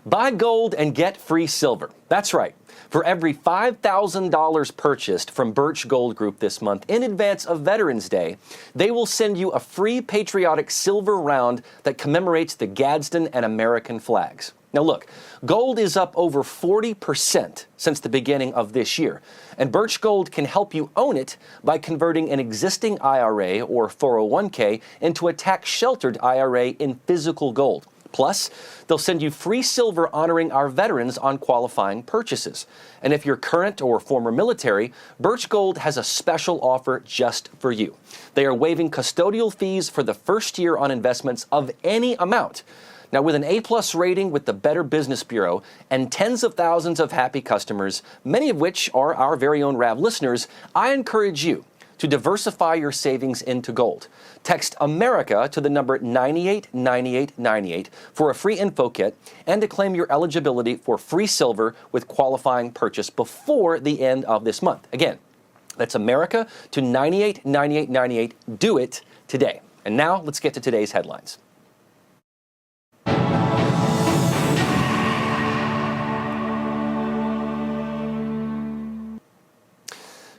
Buy gold and get free silver. That's right. For every $5,000 purchased from Birch Gold Group this month in advance of Veterans Day, they will send you a free patriotic silver round that commemorates the Gadsden and American flags. Now look, gold is up over 40% since the beginning of this year, and Birch Gold can help you own it by converting an existing IRA or 401k into a tax-sheltered IRA in physical gold. Plus, they'll send you free silver honoring our veterans on qualifying purchases. And if you're current or former military, Birch Gold has a special offer just for you. They are waiving custodial fees for the first year on investments of any amount. Now, with an A-plus rating with the Better Business Bureau and tens of thousands of happy customers, many of which are our very own RAV listeners, I encourage you to diversify your savings into gold. Text America to the number 989898 for a free info kit and to claim your eligibility for free silver with qualifying purchase before the end of this month. Again, that's America to 989898. Do it today. And now let's get to today's headlines.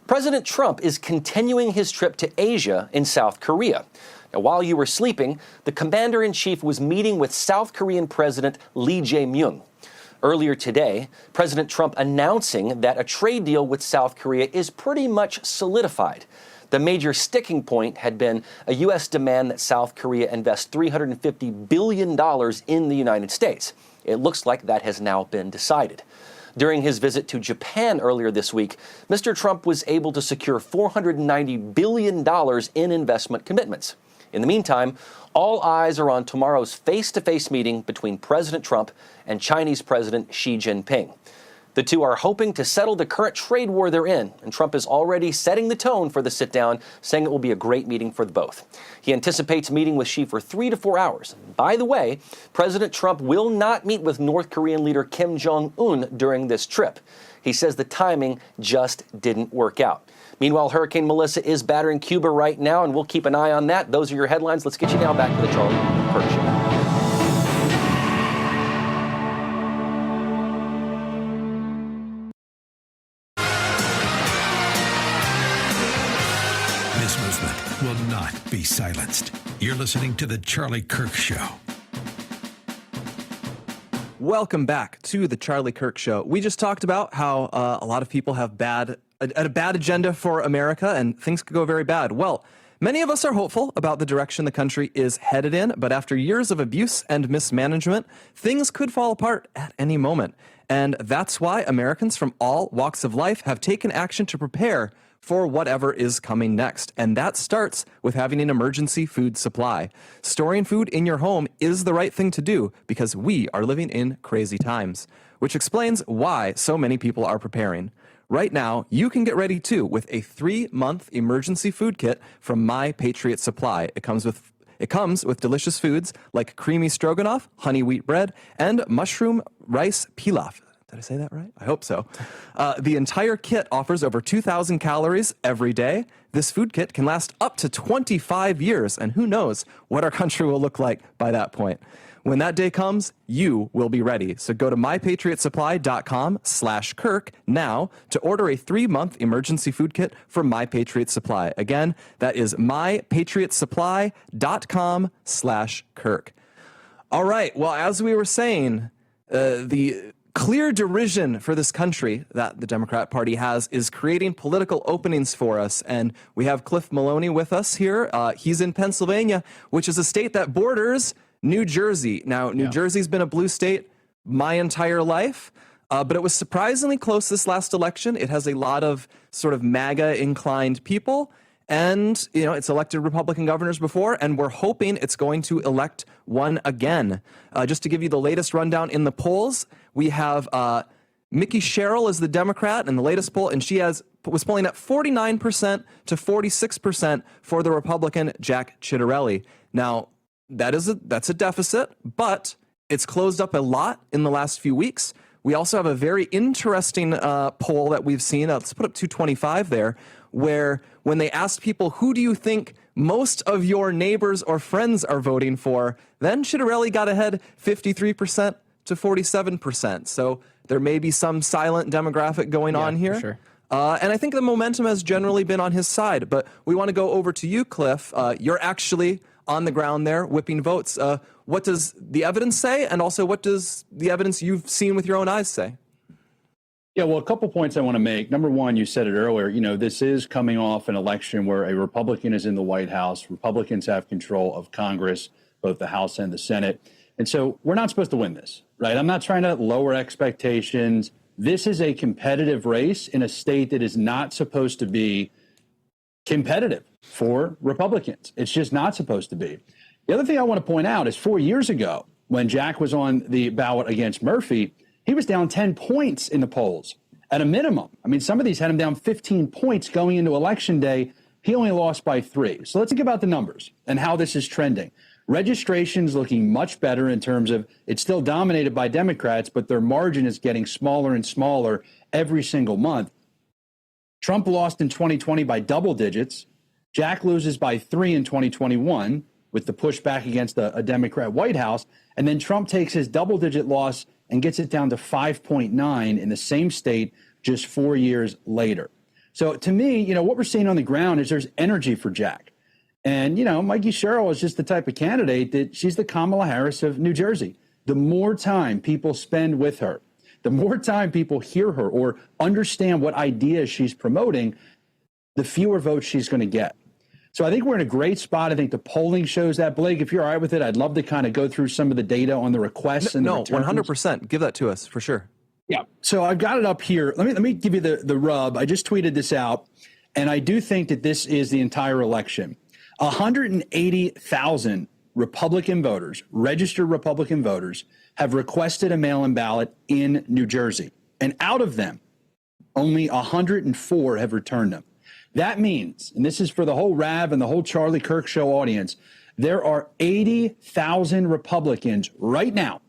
President Trump is continuing his trip to Asia in South Korea. Now, while you were sleeping, the commander-in-chief was meeting with South Korean President Lee Jae-myung. Earlier today, President Trump announcing that a trade deal with South Korea is pretty much solidified. The major sticking point had been a U.S. demand that South Korea invest $350 billion in the United States. It looks like that has now been decided. During his visit to Japan earlier this week, Mr. Trump was able to secure $490 billion in investment commitments. In the meantime, all eyes are on tomorrow's face-to-face meeting between President Trump and Chinese President Xi Jinping. The two are hoping to settle the current trade war they're in, and Trump is already setting the tone for the sit-down, saying it will be a great meeting for both. He anticipates meeting with Xi for 3 to 4 hours. By the way, President Trump will not meet with North Korean leader Kim Jong-un during this trip. He says the timing just didn't work out. Meanwhile, Hurricane Melissa is battering Cuba right now, and we'll keep an eye on that. Those are your headlines. Let's get you now back to the Charlie Kirk Show. Will not be silenced. You're listening to The Charlie Kirk Show. Welcome back to The Charlie Kirk Show. We just talked about how a lot of people have a bad agenda for America, and things could go very bad. Well, many of us are hopeful about the direction the country is headed in, but after years of abuse and mismanagement, things could fall apart at any moment. And that's why Americans from all walks of life have taken action to prepare for whatever is coming next. And that starts with having an emergency food supply. Storing food in your home is the right thing to do because we are living in crazy times, which explains why so many people are preparing. Right now, you can get ready too with a 3-month emergency food kit from My Patriot Supply. It comes with delicious foods like creamy stroganoff, honey wheat bread, and mushroom rice pilaf. Did I say that right? I hope so. The entire kit offers over 2,000 calories every day. This food kit can last up to 25 years, and who knows what our country will look like by that point. When that day comes, you will be ready. So go to mypatriotsupply.com/Kirk now to order a 3-month emergency food kit from My Patriot Supply. Again, that is mypatriotsupply.com/Kirk. All right. Well, as we were saying, the clear derision for this country that the Democrat Party has is creating political openings for us. And we have Cliff Maloney with us here. He's in Pennsylvania, which is a state that borders New Jersey. Now, New Jersey's been a blue state my entire life, but it was surprisingly close this last election. It has a lot of sort of MAGA-inclined people. And, you know, it's elected Republican governors before, and we're hoping it's going to elect one again. Just to give you the latest rundown in the polls, we have Mickey Sherrill is the Democrat in the latest poll, and she was polling at 49% to 46% for the Republican Jack Ciattarelli. Now, that's a deficit, but it's closed up a lot in the last few weeks. We also have a very interesting poll that we've seen. Let's put up 225 there, where when they asked people, who do you think most of your neighbors or friends are voting for, then Ciattarelli got ahead 53% to 47%. So there may be some silent demographic going on here. For sure. And I think the momentum has generally been on his side. But we want to go over to you, Cliff. You're actually on the ground there whipping votes. What does the evidence say? And also, what does the evidence you've seen with your own eyes say? Yeah, well, a couple points I want to make. Number one, you said it earlier, this is coming off an election where a Republican is in the White House. Republicans have control of Congress, both the House and the Senate. And so we're not supposed to win this, right? I'm not trying to lower expectations. This is a competitive race in a state that is not supposed to be competitive for Republicans. It's just not supposed to be. The other thing I want to point out is 4 years ago, when Jack was on the ballot against Murphy, he was down 10 points in the polls at a minimum. I mean, some of these had him down 15 points going into Election Day. He only lost by 3. So let's think about the numbers and how this is trending. Registration's looking much better in terms of it's still dominated by Democrats, but their margin is getting smaller and smaller every single month. Trump lost in 2020 by double digits. Jack loses by 3 in 2021 with the pushback against a Democrat White House. And then Trump takes his double-digit loss and gets it down to 5.9 in the same state just 4 years later. So to me, what we're seeing on the ground is there's energy for Jack. And, Mikey Sherrill is just the type of candidate that she's the Kamala Harris of New Jersey. The more time people spend with her, the more time people hear her or understand what ideas she's promoting, the fewer votes she's going to get. So I think we're in a great spot. I think the polling shows that. Blake, if you're all right with it, I'd love to kind of go through some of the data on the requests and the returns. 100%. Give that to us for sure. Yeah. So I've got it up here. Let me give you the rub. I just tweeted this out, and I do think that this is the entire election. 180,000 Republican voters, registered Republican voters, have requested a mail-in ballot in New Jersey. And out of them, only 104 have returned them. That means, and this is for the whole Rav and the whole Charlie Kirk Show audience, there are 80,000 Republicans right now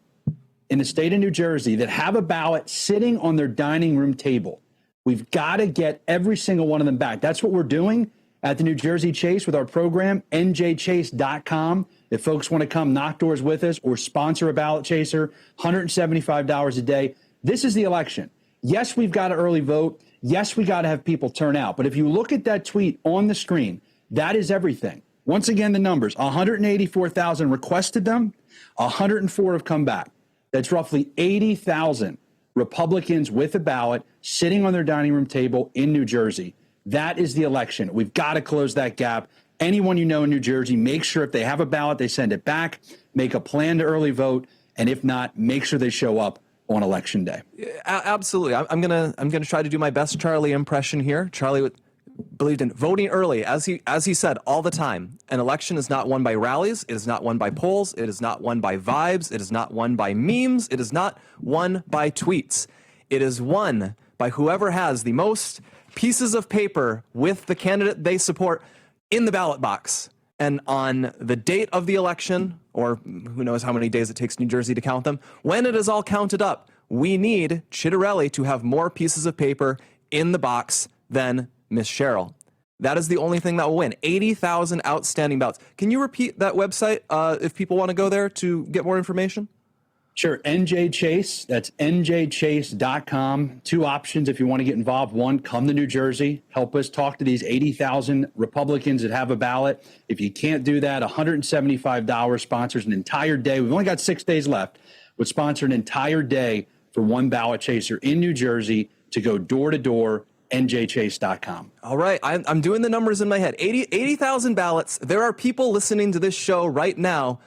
in the state of New Jersey that have a ballot sitting on their dining room table. We've got to get every single one of them back. That's what we're doing at the New Jersey Chase with our program, NJChase.com. If folks want to come knock doors with us or sponsor a ballot chaser, $175 a day. This is the election. Yes, we've got to early vote. Yes, we got to have people turn out. But if you look at that tweet on the screen, that is everything. Once again, the numbers, 184,000 requested them, 104 have come back. That's roughly 80,000 Republicans with a ballot sitting on their dining room table in New Jersey. That is the election. We've got to close that gap. Anyone you know in New Jersey, make sure if they have a ballot, they send it back, make a plan to early vote, and if not, make sure they show up on Election Day. Absolutely. I'm gonna try to do my best Charlie impression here. Charlie believed in voting early, as he said all the time. An election is not won by rallies. It is not won by polls. It is not won by vibes. It is not won by memes. It is not won by tweets. It is won by whoever has the most pieces of paper with the candidate they support in the ballot box. And on the date of the election, or who knows how many days it takes New Jersey to count them, when it is all counted up, we need Chitterelli to have more pieces of paper in the box than Miss Sherrill. That is the only thing that will win. 80,000 outstanding ballots. Can you repeat that website if people want to go there to get more information? Sure. NJChase. That's NJChase.com. 2 options if you want to get involved. 1, come to New Jersey. Help us talk to these 80,000 Republicans that have a ballot. If you can't do that, $175 sponsors an entire day. We've only got 6 days left. Would sponsor an entire day for one ballot chaser in New Jersey to go door to door. NJChase.com. All right. I'm doing the numbers in my head. 80,000 ballots. There are people listening to this show right now.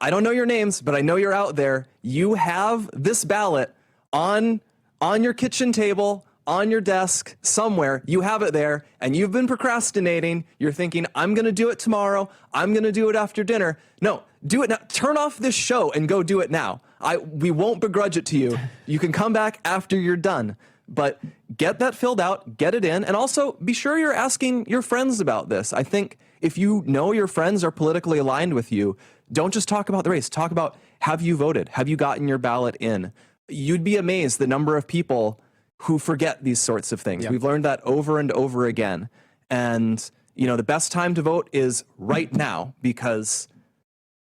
I don't know your names, but I know you're out there. You have this ballot on your kitchen table, on your desk, somewhere. You have it there, and you've been procrastinating. You're thinking, I'm going to do it tomorrow. I'm going to do it after dinner. No, do it now. Turn off this show and go do it now. We won't begrudge it to you. You can come back after you're done. But get that filled out, get it in, and also be sure you're asking your friends about this. I think if you know your friends are politically aligned with you, don't just talk about the race. Talk about, have you voted? Have you gotten your ballot in? You'd be amazed the number of people who forget these sorts of things. Yep. We've learned that over and over again. And, the best time to vote is right now, because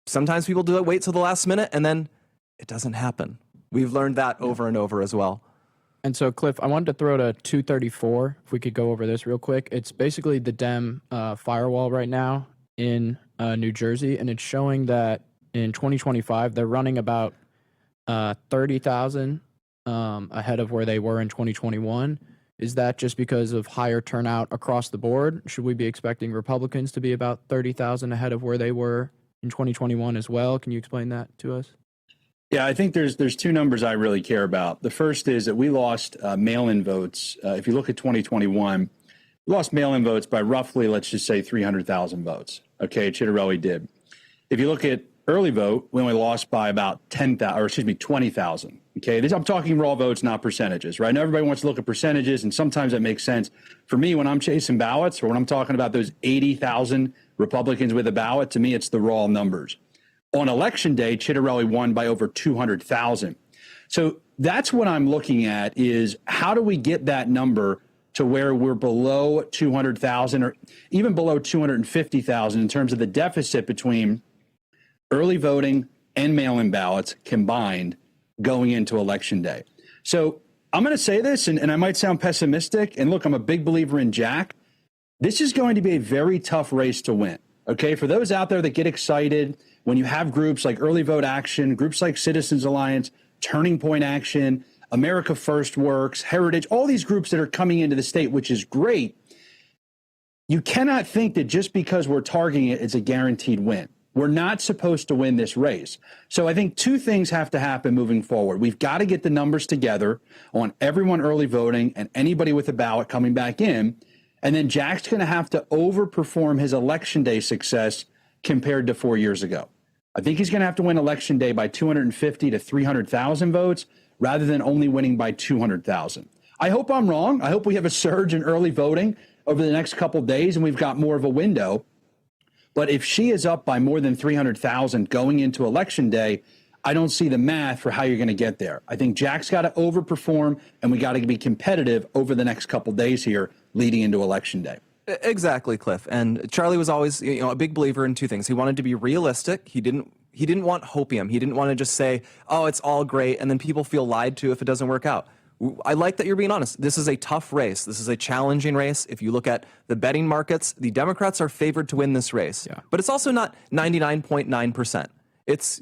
sometimes people wait till the last minute and then it doesn't happen. We've learned that over and over as well. And so, Cliff, I wanted to throw to 234, if we could go over this real quick. It's basically the Dem firewall right now in New Jersey, and it's showing that in 2025, they're running about 30,000 ahead of where they were in 2021. Is that just because of higher turnout across the board? Should we be expecting Republicans to be about 30,000 ahead of where they were in 2021 as well? Can you explain that to us? Yeah, I think there's two numbers I really care about. The first is that we lost mail-in votes. If you look at 2021, we lost mail-in votes by roughly, let's just say, 300,000 votes. Okay, Chitterelli did. If you look at early vote, we only lost by about 20,000. Okay, I'm talking raw votes, not percentages, right? Now everybody wants to look at percentages, and sometimes that makes sense. For me, when I'm chasing ballots or when I'm talking about those 80,000 Republicans with a ballot, to me, it's the raw numbers. On election day, Chitterelli won by over 200,000. So that's what I'm looking at is how do we get that number to where we're below 200,000 or even below 250,000 in terms of the deficit between early voting and mail-in ballots combined going into election day. So I'm going to say this, and I might sound pessimistic. And look, I'm a big believer in Jack. This is going to be a very tough race to win. Okay, for those out there that get excited, when you have groups like Early Vote Action, groups like Citizens Alliance, Turning Point Action, America First Works, Heritage, all these groups that are coming into the state, which is great, you cannot think that just because we're targeting it, it's a guaranteed win. We're not supposed to win this race. So I think two things have to happen moving forward. We've got to get the numbers together on everyone early voting and anybody with a ballot coming back in. And then Jack's going to have to overperform his election day success compared to 4 years ago. I think he's going to have to win election day by 250 to 300,000 votes rather than only winning by 200,000. I hope I'm wrong. I hope we have a surge in early voting over the next couple of days and we've got more of a window. But if she is up by more than 300,000 going into election day, I don't see the math for how you're going to get there. I think Jack's got to overperform and we got to be competitive over the next couple of days here leading into election day. Exactly, Cliff. And Charlie was always, a big believer in two things. He wanted to be realistic. He didn't want hopium. He didn't want to just say, "Oh, it's all great," and then people feel lied to if it doesn't work out. I like that you're being honest. This is a tough race. This is a challenging race. If you look at the betting markets, the Democrats are favored to win this race. Yeah. But it's also not 99.9%. It's,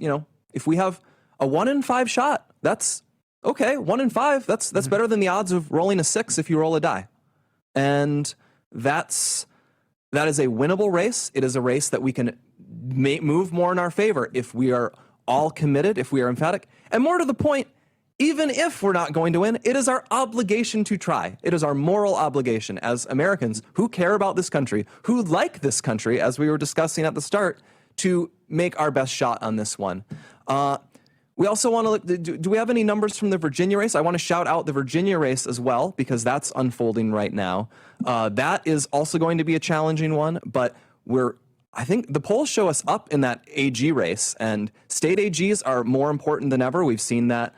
if we have a 1 in 5 shot, that's okay. 1 in 5, that's better than the odds of rolling a 6 if you roll a die. And that is a winnable race. It is a race that we can move more in our favor if we are all committed, if we are emphatic. And more to the point, even if we're not going to win, it is our obligation to try. It is our moral obligation as Americans who care about this country, who like this country, as we were discussing at the start, to make our best shot on this one. We also want to look, do we have any numbers from the Virginia race? I want to shout out the Virginia race as well, because that's unfolding right now. That is also going to be a challenging one, but I think the polls show us up in that AG race, and state AGs are more important than ever. We've seen that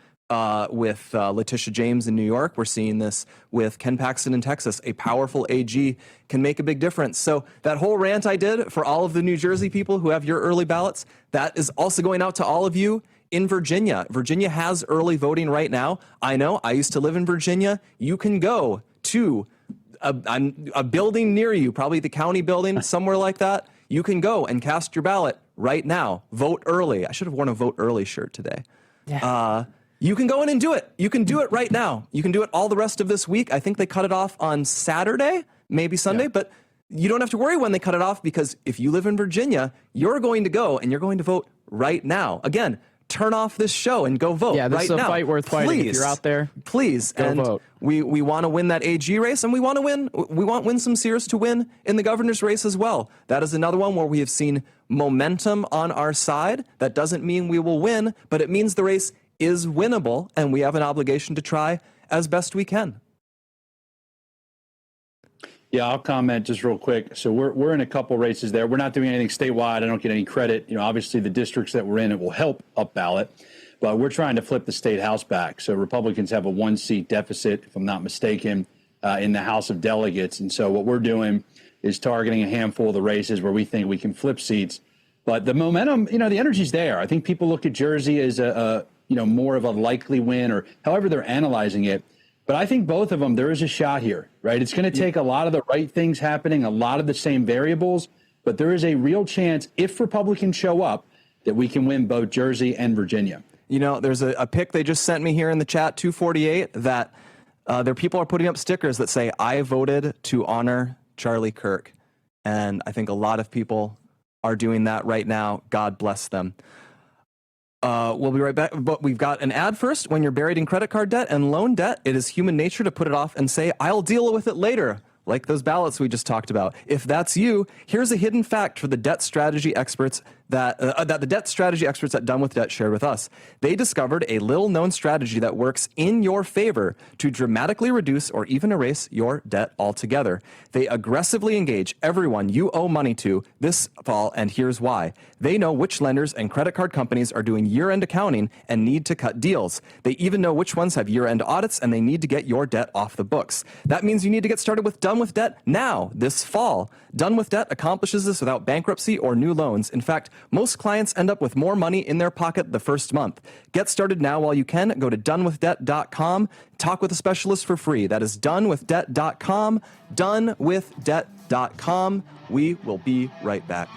with Letitia James in New York. We're seeing this with Ken Paxton in Texas. A powerful AG can make a big difference. So that whole rant I did for all of the New Jersey people who have your early ballots, that is also going out to all of you in Virginia. Virginia has early voting right now. I know, I used to live in Virginia. You can go to a building near you, probably the county building, somewhere like that. You can go and cast your ballot right now. Vote early. I should have worn a vote early shirt today. Yeah. You can go in and do it. You can do it right now. You can do it all the rest of this week. I think they cut it off on Saturday, maybe Sunday, but you don't have to worry when they cut it off, because if you live in Virginia, you're going to go and you're going to vote right now. Again, turn off this show and go vote right now. Yeah, this is a fight worth fighting. If you're out there, please go vote. We want to win that AG race, and we want Winsome Sears to win in the governor's race as well. That is another one where we have seen momentum on our side. That doesn't mean we will win, but it means the race is winnable, and we have an obligation to try as best we can. Yeah, I'll comment just real quick. So we're in a couple races there. We're not doing anything statewide. I don't get any credit. Obviously the districts that we're in, it will help up ballot, but we're trying to flip the state house back. So Republicans have a 1-seat deficit, if I'm not mistaken, in the House of Delegates. And so what we're doing is targeting a handful of the races where we think we can flip seats. But the momentum, the energy's there. I think people look at Jersey as a more of a likely win, or however they're analyzing it. But I think both of them, there is a shot here, right? It's going to take a lot of the right things happening, a lot of the same variables, but there is a real chance, if Republicans show up, that we can win both Jersey and Virginia. There's a pic they just sent me here in the chat, 248, that their people are putting up stickers that say, "I voted to honor Charlie Kirk." And I think a lot of people are doing that right now. God bless them. We'll be right back, but we've got an ad first. When you're buried in credit card debt and loan debt, it is human nature to put it off and say, "I'll deal with it later," like those ballots we just talked about. If that's you, here's a hidden fact for the debt strategy experts that the debt strategy experts at Done with Debt shared with us. They discovered a little-known strategy that works in your favor to dramatically reduce or even erase your debt altogether. They aggressively engage everyone you owe money to this fall, and here's why. They know which lenders and credit card companies are doing year-end accounting and need to cut deals. They even know which ones have year-end audits and they need to get your debt off the books. That means you need to get started with Done with Debt now, this fall. Done with Debt accomplishes this without bankruptcy or new loans. In fact, most clients end up with more money in their pocket the first month. Get started now while you can. Go to donewithdebt.com. Talk with a specialist for free. That is donewithdebt.com. Donewithdebt.com. We will be right back.